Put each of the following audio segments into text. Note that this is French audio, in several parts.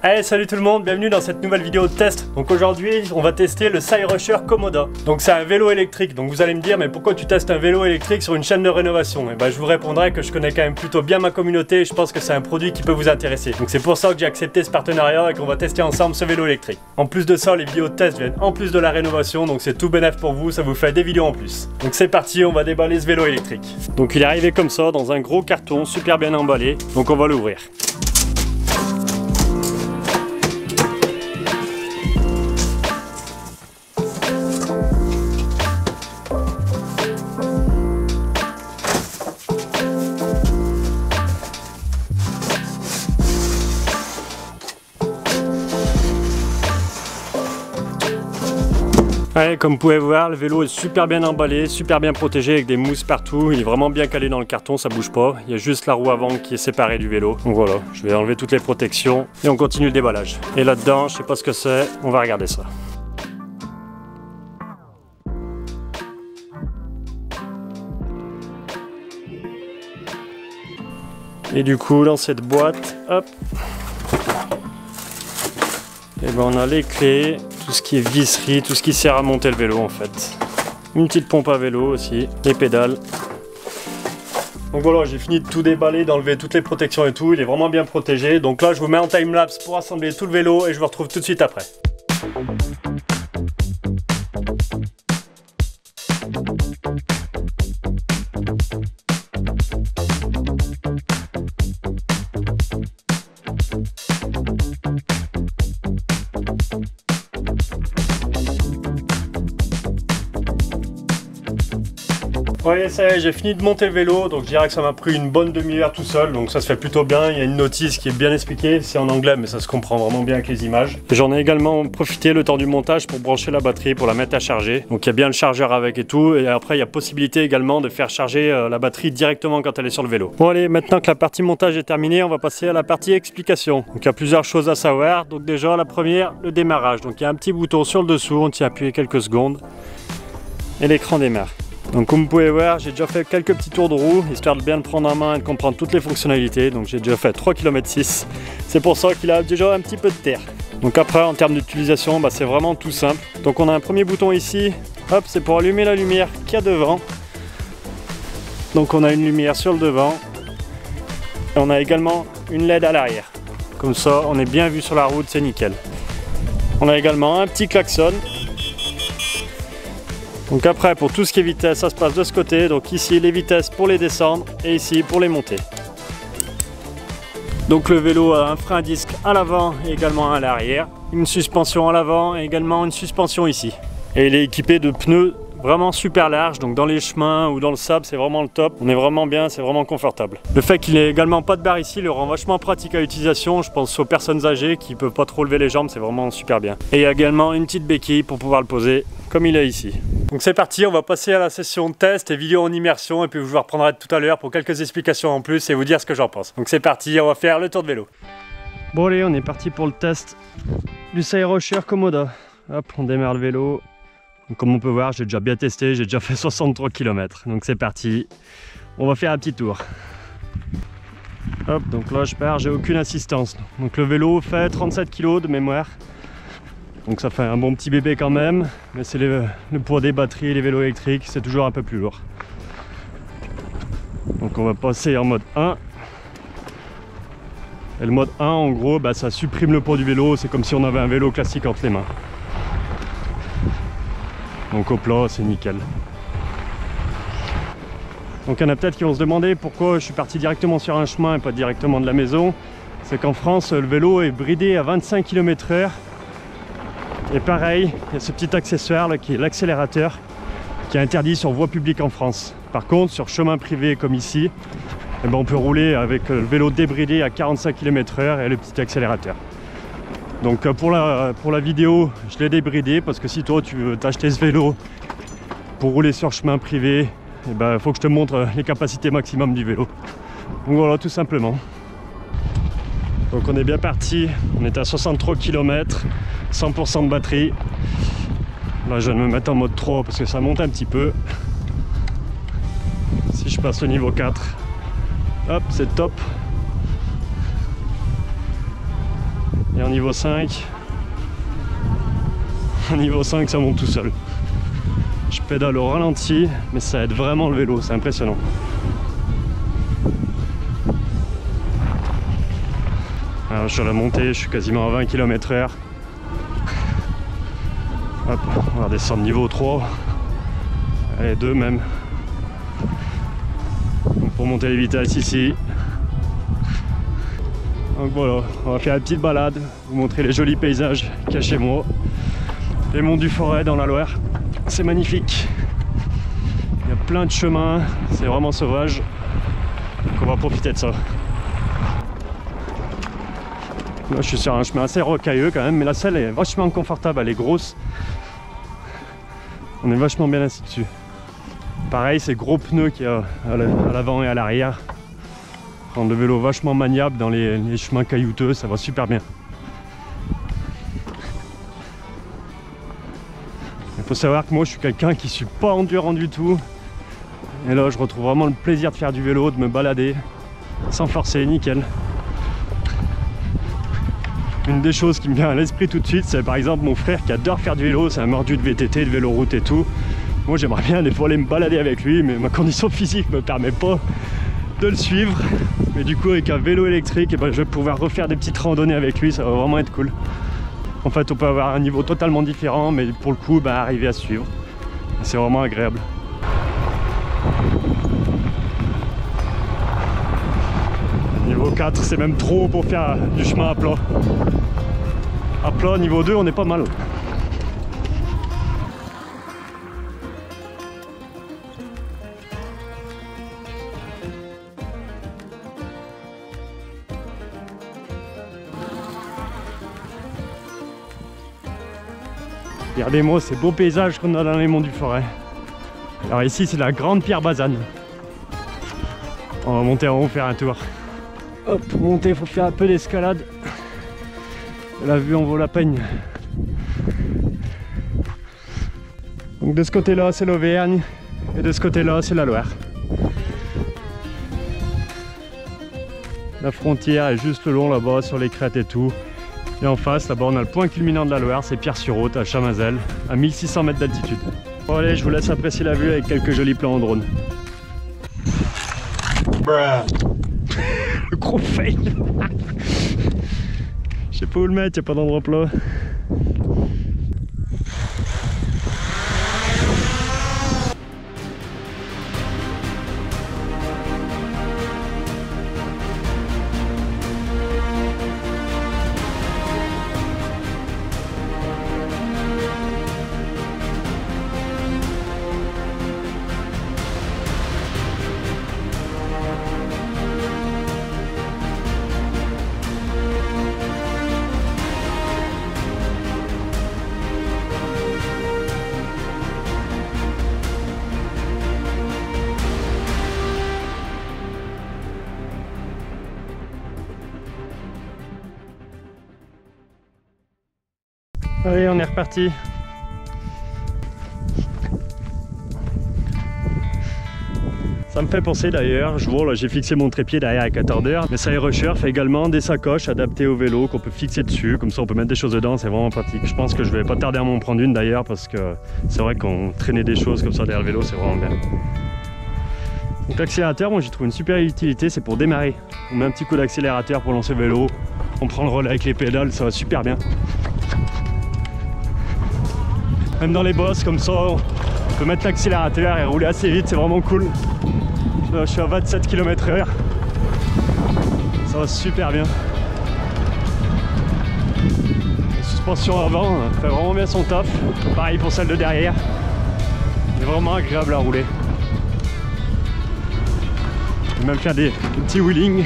Hey, salut tout le monde, bienvenue dans cette nouvelle vidéo de test. Donc aujourd'hui on va tester le Cyrusher Komoda. Donc c'est un vélo électrique. Donc vous allez me dire mais pourquoi tu testes un vélo électrique sur une chaîne de rénovation? Et ben je vous répondrai que je connais quand même plutôt bien ma communauté et je pense que c'est un produit qui peut vous intéresser. Donc c'est pour ça que j'ai accepté ce partenariat et qu'on va tester ensemble ce vélo électrique. En plus de ça, les vidéos de test viennent en plus de la rénovation, donc c'est tout bénef pour vous, ça vous fait des vidéos en plus. Donc c'est parti, on va déballer ce vélo électrique. Donc il est arrivé comme ça dans un gros carton super bien emballé. Donc on va l'ouvrir. Ouais, comme vous pouvez voir, le vélo est super bien emballé, super bien protégé avec des mousses partout. Il est vraiment bien calé dans le carton, ça bouge pas. Il y a juste la roue avant qui est séparée du vélo. Donc voilà, je vais enlever toutes les protections et on continue le déballage. Et là-dedans, je sais pas ce que c'est, on va regarder ça. Et du coup, dans cette boîte, hop, et ben on a les clés, tout ce qui est visserie, tout ce qui sert à monter le vélo en fait. Une petite pompe à vélo aussi, les pédales. Donc voilà, j'ai fini de tout déballer, d'enlever toutes les protections et tout, il est vraiment bien protégé. Donc là je vous mets en timelapse pour assembler tout le vélo et je vous retrouve tout de suite après. Ouais, ça y est, j'ai fini de monter le vélo, donc je dirais que ça m'a pris une bonne demi-heure tout seul, donc ça se fait plutôt bien. Il y a une notice qui est bien expliquée, c'est en anglais, mais ça se comprend vraiment bien avec les images. J'en ai également profité le temps du montage pour brancher la batterie, pour la mettre à charger. Donc il y a bien le chargeur avec et tout, et après il y a possibilité également de faire charger la batterie directement quand elle est sur le vélo. Bon allez, maintenant que la partie montage est terminée, on va passer à la partie explication. Donc il y a plusieurs choses à savoir. Donc déjà la première, le démarrage. Donc il y a un petit bouton sur le dessous, on tient à appuyer quelques secondes, et l'écran démarre. Donc comme vous pouvez voir, j'ai déjà fait quelques petits tours de roue, histoire de bien le prendre en main et de comprendre toutes les fonctionnalités. Donc j'ai déjà fait 3,6 km. C'est pour ça qu'il a déjà un petit peu de terre. Donc après, en termes d'utilisation, c'est vraiment tout simple. Donc on a un premier bouton ici, hop, c'est pour allumer la lumière qu'il y a devant. Donc on a une lumière sur le devant. Et on a également une LED à l'arrière. Comme ça, on est bien vu sur la route, c'est nickel. On a également un petit klaxon. Donc après, pour tout ce qui est vitesse, ça se passe de ce côté. Donc ici, les vitesses pour les descendre et ici pour les monter. Donc le vélo a un frein à disque à l'avant et également à l'arrière. Une suspension à l'avant et également une suspension ici. Et il est équipé de pneus vraiment super larges. Donc dans les chemins ou dans le sable, c'est vraiment le top. On est vraiment bien, c'est vraiment confortable. Le fait qu'il n'ait également pas de barre ici le rend vachement pratique à l'utilisation. Je pense aux personnes âgées qui ne peuvent pas trop lever les jambes, c'est vraiment super bien. Et il y a également une petite béquille pour pouvoir le poser comme il est ici. Donc c'est parti, on va passer à la session de test et vidéo en immersion et puis je vous reprendrai tout à l'heure pour quelques explications en plus et vous dire ce que j'en pense. Donc c'est parti, on va faire le tour de vélo. Bon allez, on est parti pour le test du Cyrusher Komoda. Hop, on démarre le vélo. Donc, comme on peut voir, j'ai déjà bien testé, j'ai déjà fait 63 km. Donc c'est parti, on va faire un petit tour. Hop, donc là je pars, j'ai aucune assistance. Donc le vélo fait 37 kg de mémoire. Donc ça fait un bon petit bébé quand même, mais c'est le poids des batteries et les vélos électriques, c'est toujours un peu plus lourd. Donc on va passer en mode 1. Et le mode 1 en gros, ça supprime le poids du vélo, c'est comme si on avait un vélo classique entre les mains. Donc au plat, c'est nickel. Donc il y en a peut-être qui vont se demander pourquoi je suis parti directement sur un chemin et pas directement de la maison. C'est qu'en France, le vélo est bridé à 25 km/h. Et pareil, il y a ce petit accessoire là qui est l'accélérateur qui est interdit sur voie publique en France. Par contre, sur chemin privé comme ici, on peut rouler avec le vélo débridé à 45 km/h et le petit accélérateur. Donc pour la vidéo, je l'ai débridé parce que si toi tu veux t'acheter ce vélo pour rouler sur chemin privé, il faut que je te montre les capacités maximum du vélo. Donc voilà, tout simplement. Donc on est bien parti, on est à 63 km, 100% de batterie. Là je vais me mettre en mode 3 parce que ça monte un petit peu. Si je passe au niveau 4, hop, c'est top. Et en niveau 5, ça monte tout seul. Je pédale au ralenti, mais ça aide vraiment le vélo, c'est impressionnant. Alors sur la montée, je suis quasiment à 20 km/h. Hop, on va descendre niveau 3. Allez, 2 même. Donc pour monter les vitesses ici. Donc voilà, on va faire une petite balade, vous montrer les jolis paysages qu'il y a chez moi. Les monts du Forêt dans la Loire, c'est magnifique. Il y a plein de chemins, c'est vraiment sauvage. Donc on va profiter de ça. Là je suis sur un chemin assez rocailleux quand même, mais la selle est vachement confortable, elle est grosse. On est vachement bien assis dessus. Pareil, c'est gros pneus qu'il y a à l'avant et à l'arrière. Prendre le vélo vachement maniable dans les chemins caillouteux, ça va super bien. Il faut savoir que moi je suis quelqu'un qui ne suis pas endurant du tout. Et là je retrouve vraiment le plaisir de faire du vélo, de me balader sans forcer, nickel. Une des choses qui me vient à l'esprit tout de suite, c'est par exemple mon frère qui adore faire du vélo, c'est un mordu de VTT, de vélo-route et tout. Moi j'aimerais bien des fois aller me balader avec lui, mais ma condition physique ne me permet pas de le suivre. Mais du coup avec un vélo électrique, et ben, je vais pouvoir refaire des petites randonnées avec lui, ça va vraiment être cool. En fait on peut avoir un niveau totalement différent, mais pour le coup bah, arriver à suivre. C'est vraiment agréable. Niveau 4 c'est même trop pour faire du chemin à plat. À plat niveau 2 on est pas mal. Regardez-moi ces beaux paysages qu'on a dans les monts du Forêt. Alors ici c'est la grande pierre Bazane. On va monter en haut faire un tour. Hop, pour monter il faut faire un peu d'escalade. La vue en vaut la peine. Donc de ce côté là c'est l'Auvergne et de ce côté là c'est la Loire. La frontière est juste le long là-bas sur les crêtes et tout. Et en face, là-bas, on a le point culminant de la Loire, c'est Pierre-sur-Haute, à Chamazel, à 1600 mètres d'altitude. Bon allez, je vous laisse apprécier la vue avec quelques jolis plans en drone. Le gros fail. Je sais pas où le mettre, il n'y a pas d'endroit plat. Allez, on est reparti. Ça me fait penser d'ailleurs, je vois là j'ai fixé mon trépied derrière avec un tordeur, mais ça Aerosurf a également des sacoches adaptées au vélo qu'on peut fixer dessus, comme ça on peut mettre des choses dedans, c'est vraiment pratique. Je pense que je vais pas tarder à m'en prendre une d'ailleurs parce que c'est vrai qu'on traînait des choses comme ça derrière le vélo, c'est vraiment bien. Donc l'accélérateur, moi j'y trouve une super utilité, c'est pour démarrer. On met un petit coup d'accélérateur pour lancer le vélo, on prend le relais avec les pédales, ça va super bien. Même dans les bosses comme ça, on peut mettre l'accélérateur et rouler assez vite, c'est vraiment cool. Là, je suis à 27 km/h. Ça va super bien. La suspension avant fait vraiment bien son taf. Pareil pour celle de derrière. C'est vraiment agréable à rouler. On peut même faire des petits wheelings.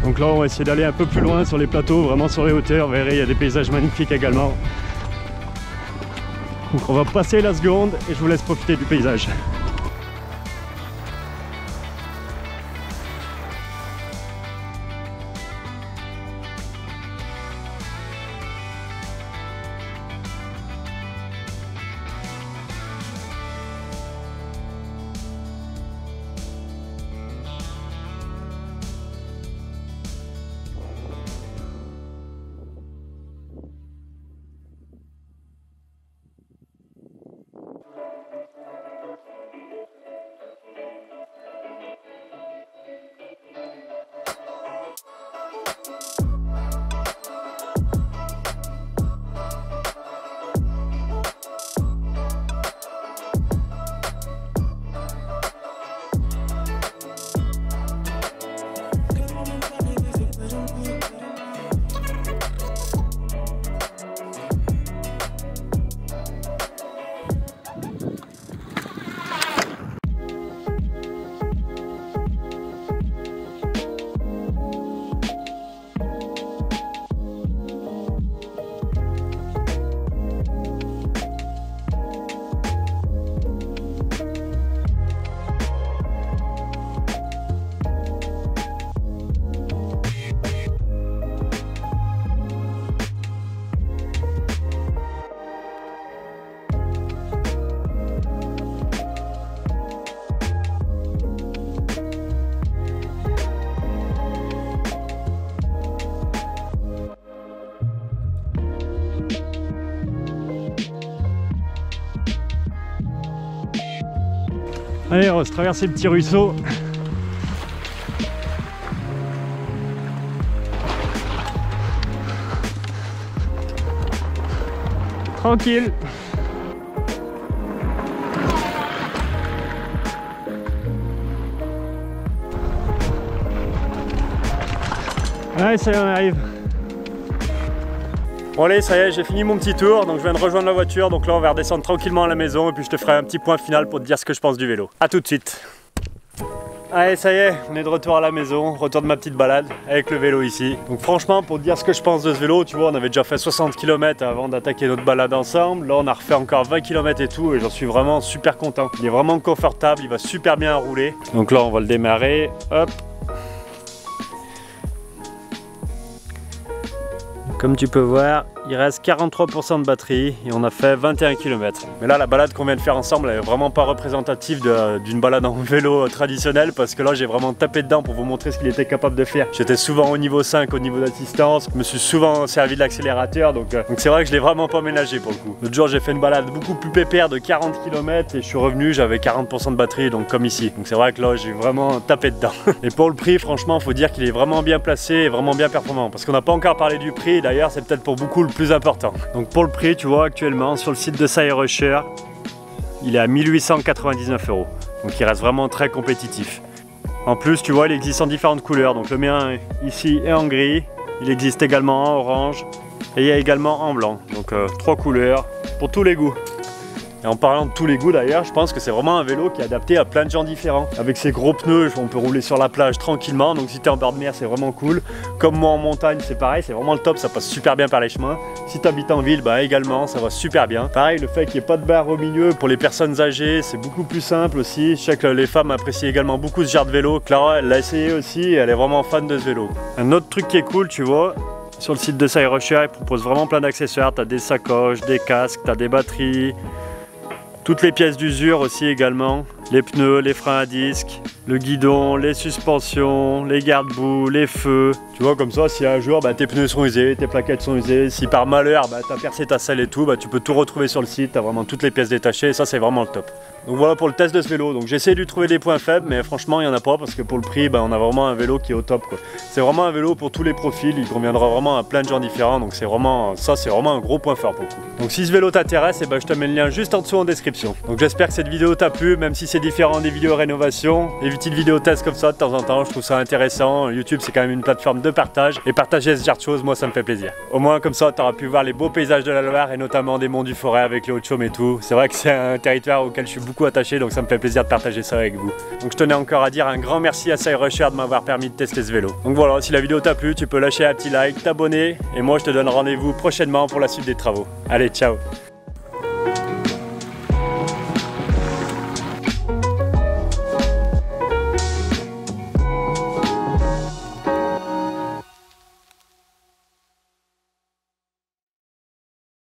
Donc là on va essayer d'aller un peu plus loin sur les plateaux, vraiment sur les hauteurs, vous verrez il y a des paysages magnifiques également. Donc on va passer la seconde et je vous laisse profiter du paysage. Allez, on va se traverser le petit ruisseau. Tranquille. Allez, ça y est, on arrive. Bon allez, ça y est, j'ai fini mon petit tour, donc je viens de rejoindre la voiture, donc là on va redescendre tranquillement à la maison et puis je te ferai un petit point final pour te dire ce que je pense du vélo. A tout de suite. Allez, ça y est, on est de retour à la maison, retour de ma petite balade avec le vélo ici. Donc franchement, pour te dire ce que je pense de ce vélo, tu vois, on avait déjà fait 60 km avant d'attaquer notre balade ensemble. Là, on a refait encore 20 km et tout et j'en suis vraiment super content. Il est vraiment confortable, il va super bien rouler. Donc là, on va le démarrer, hop. Comme tu peux voir, il reste 43% de batterie et on a fait 21 km. Mais là, la balade qu'on vient de faire ensemble, elle est vraiment pas représentative d'une balade en vélo traditionnelle parce que là, j'ai vraiment tapé dedans pour vous montrer ce qu'il était capable de faire. J'étais souvent au niveau 5, au niveau d'assistance, je me suis souvent servi de l'accélérateur, donc c'est vrai que je l'ai vraiment pas ménagé pour le coup. L'autre jour, j'ai fait une balade beaucoup plus pépère de 40 km et je suis revenu, j'avais 40% de batterie, donc comme ici. Donc c'est vrai que là, j'ai vraiment tapé dedans. Et pour le prix, franchement, faut dire qu'il est vraiment bien placé et vraiment bien performant parce qu'on n'a pas encore parlé du prix. D'ailleurs, c'est peut-être pour beaucoup le plus important. Donc pour le prix, tu vois, actuellement sur le site de CyRusher, il est à 1899 €. Donc il reste vraiment très compétitif. En plus, tu vois, il existe en différentes couleurs. Donc le mien ici est en gris, il existe également en orange et il y a également en blanc. Donc 3 couleurs pour tous les goûts. Et en parlant de tous les goûts d'ailleurs, je pense que c'est vraiment un vélo qui est adapté à plein de gens différents. Avec ses gros pneus, on peut rouler sur la plage tranquillement, donc si tu es en bord de mer, c'est vraiment cool. Comme moi en montagne, c'est pareil, c'est vraiment le top, ça passe super bien par les chemins. Si tu habites en ville, bah également, ça va super bien. Pareil, le fait qu'il n'y ait pas de barre au milieu pour les personnes âgées, c'est beaucoup plus simple aussi. Je sais que les femmes apprécient également beaucoup ce genre de vélo. Clara, elle l'a essayé aussi et elle est vraiment fan de ce vélo. Un autre truc qui est cool, tu vois, sur le site de CyRusher, ils proposent vraiment plein d'accessoires. Tu as des sacoches, des casques, tu as des batteries. Toutes les pièces d'usure aussi également, les pneus, les freins à disque, le guidon, les suspensions, les garde-boue, les feux. Tu vois, comme ça, si un jour tes pneus sont usés, tes plaquettes sont usées, si par malheur tu as percé ta selle et tout, tu peux tout retrouver sur le site, tu as vraiment toutes les pièces détachées et ça c'est vraiment le top. Donc voilà pour le test de ce vélo. Donc j'ai essayé de lui trouver des points faibles, mais franchement il n'y en a pas parce que pour le prix, on a vraiment un vélo qui est au top. C'est vraiment un vélo pour tous les profils, il conviendra vraiment à plein de gens différents. Donc c'est vraiment un gros point fort pour le coup. Donc si ce vélo t'intéresse, je te mets le lien juste en dessous en description. Donc j'espère que cette vidéo t'a plu, même si c'est différent des vidéos rénovation, des petites vidéos tests comme ça de temps en temps, je trouve ça intéressant. YouTube c'est quand même une plateforme de partage et partager ce genre de choses, moi ça me fait plaisir. Au moins comme ça tu auras pu voir les beaux paysages de la Loire et notamment des monts du Forêt avec les Hauts-de-Chaume et tout. C'est vrai que c'est un territoire auquel je suis beaucoup attaché, donc ça me fait plaisir de partager ça avec vous. Donc je tenais encore à dire un grand merci à CyRusher de m'avoir permis de tester ce vélo. Donc voilà, si la vidéo t'a plu, tu peux lâcher un petit like, t'abonner et moi je te donne rendez-vous prochainement pour la suite des travaux. Allez, ciao!